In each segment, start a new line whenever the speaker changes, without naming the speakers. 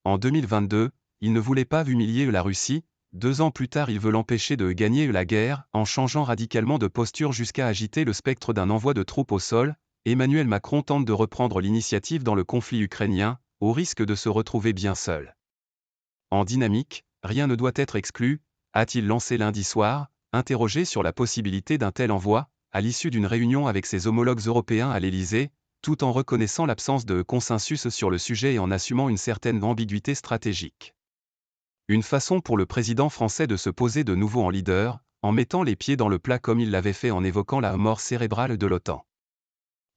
En 2022, il ne voulait pas humilier la Russie. 2 ans plus tard, il veut l'empêcher de gagner la guerre, en changeant radicalement de posture jusqu'à agiter le spectre d'un envoi de troupes au sol. Emmanuel Macron tente de reprendre l'initiative dans le conflit ukrainien, au risque de se retrouver bien seul. En dynamique, rien ne doit être exclu, a-t-il lancé lundi soir, interrogé sur la possibilité d'un tel envoi, à l'issue d'une réunion avec ses homologues européens à l'Élysée, tout en reconnaissant l'absence de consensus sur le sujet et en assumant une certaine ambiguïté stratégique. Une façon pour le président français de se poser de nouveau en leader, en mettant les pieds dans le plat comme il l'avait fait en évoquant la mort cérébrale de l'OTAN.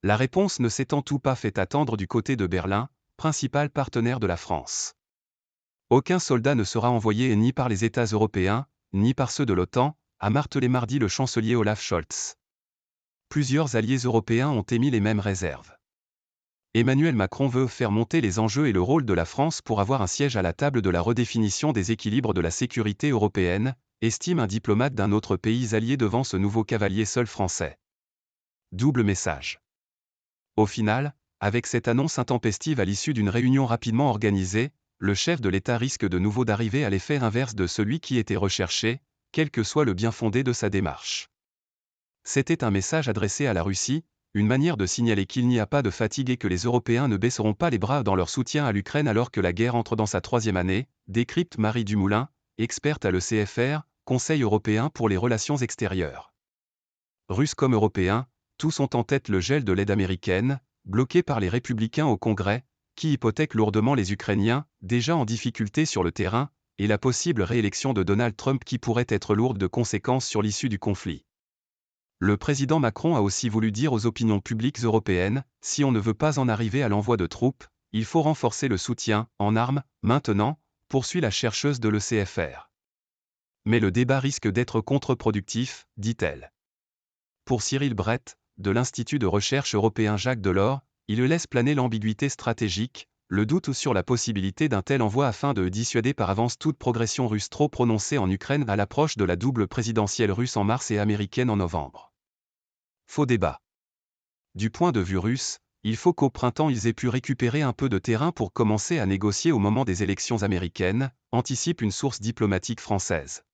La réponse ne s'étant tout pas fait attendre du côté de Berlin, principal partenaire de la France. Aucun soldat ne sera envoyé ni par les États européens, ni par ceux de l'OTAN, a martelé mardi le chancelier Olaf Scholz. Plusieurs alliés européens ont émis les mêmes réserves. Emmanuel Macron veut faire monter les enjeux et le rôle de la France pour avoir un siège à la table de la redéfinition des équilibres de la sécurité européenne, estime un diplomate d'un autre pays allié devant ce nouveau cavalier seul français. Double message. Au final, avec cette annonce intempestive à l'issue d'une réunion rapidement organisée, le chef de l'État risque de nouveau d'arriver à l'effet inverse de celui qui était recherché, quel que soit le bien fondé de sa démarche. C'était un message adressé à la Russie, une manière de signaler qu'il n'y a pas de fatigue et que les Européens ne baisseront pas les bras dans leur soutien à l'Ukraine alors que la guerre entre dans sa 3e année, décrypte Marie Dumoulin, experte à l'ECFR, Conseil européen pour les relations extérieures. Russes comme Européens, tous ont en tête le gel de l'aide américaine, bloqué par les républicains au Congrès, qui hypothèque lourdement les Ukrainiens, déjà en difficulté sur le terrain, et la possible réélection de Donald Trump qui pourrait être lourde de conséquences sur l'issue du conflit. Le président Macron a aussi voulu dire aux opinions publiques européennes, si on ne veut pas en arriver à l'envoi de troupes, il faut renforcer le soutien, en armes, maintenant, poursuit la chercheuse de l'ECFR. Mais le débat risque d'être contre-productif, dit-elle. Pour Cyril Brett, de l'Institut de recherche européen Jacques Delors, il laisse planer l'ambiguïté stratégique, le doute sur la possibilité d'un tel envoi afin de dissuader par avance toute progression russe trop prononcée en Ukraine à l'approche de la double présidentielle russe en mars et américaine en novembre. Faux débat. Du point de vue russe, il faut qu'au printemps ils aient pu récupérer un peu de terrain pour commencer à négocier au moment des élections américaines, anticipe une source diplomatique française.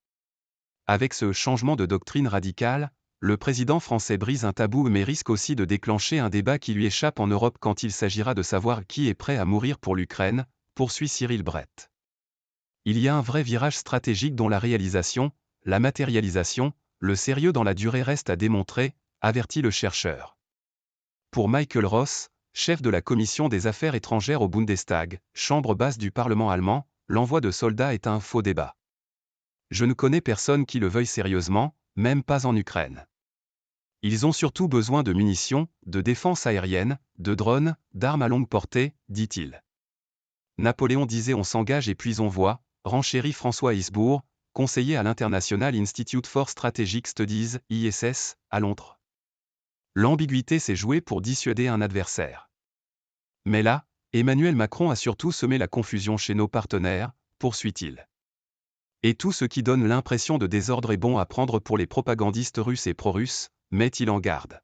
Avec ce changement de doctrine radicale, le président français brise un tabou mais risque aussi de déclencher un débat qui lui échappe en Europe quand il s'agira de savoir qui est prêt à mourir pour l'Ukraine, poursuit Cyril Brett. Il y a un vrai virage stratégique dont la réalisation, la matérialisation, le sérieux dans la durée reste à démontrer, avertit le chercheur. Pour Michael Ross, chef de la commission des affaires étrangères au Bundestag, chambre basse du Parlement allemand, l'envoi de soldats est un faux débat. Je ne connais personne qui le veuille sérieusement, même pas en Ukraine. Ils ont surtout besoin de munitions, de défense aérienne, de drones, d'armes à longue portée, dit-il. Napoléon disait on s'engage et puis on voit, renchérit François Heisbourg, conseiller à l'International Institute for Strategic Studies, ISS, à Londres. L'ambiguïté s'est jouée pour dissuader un adversaire. Mais là, Emmanuel Macron a surtout semé la confusion chez nos partenaires, poursuit-il. Et tout ce qui donne l'impression de désordre est bon à prendre pour les propagandistes russes et pro-russes, met-il en garde.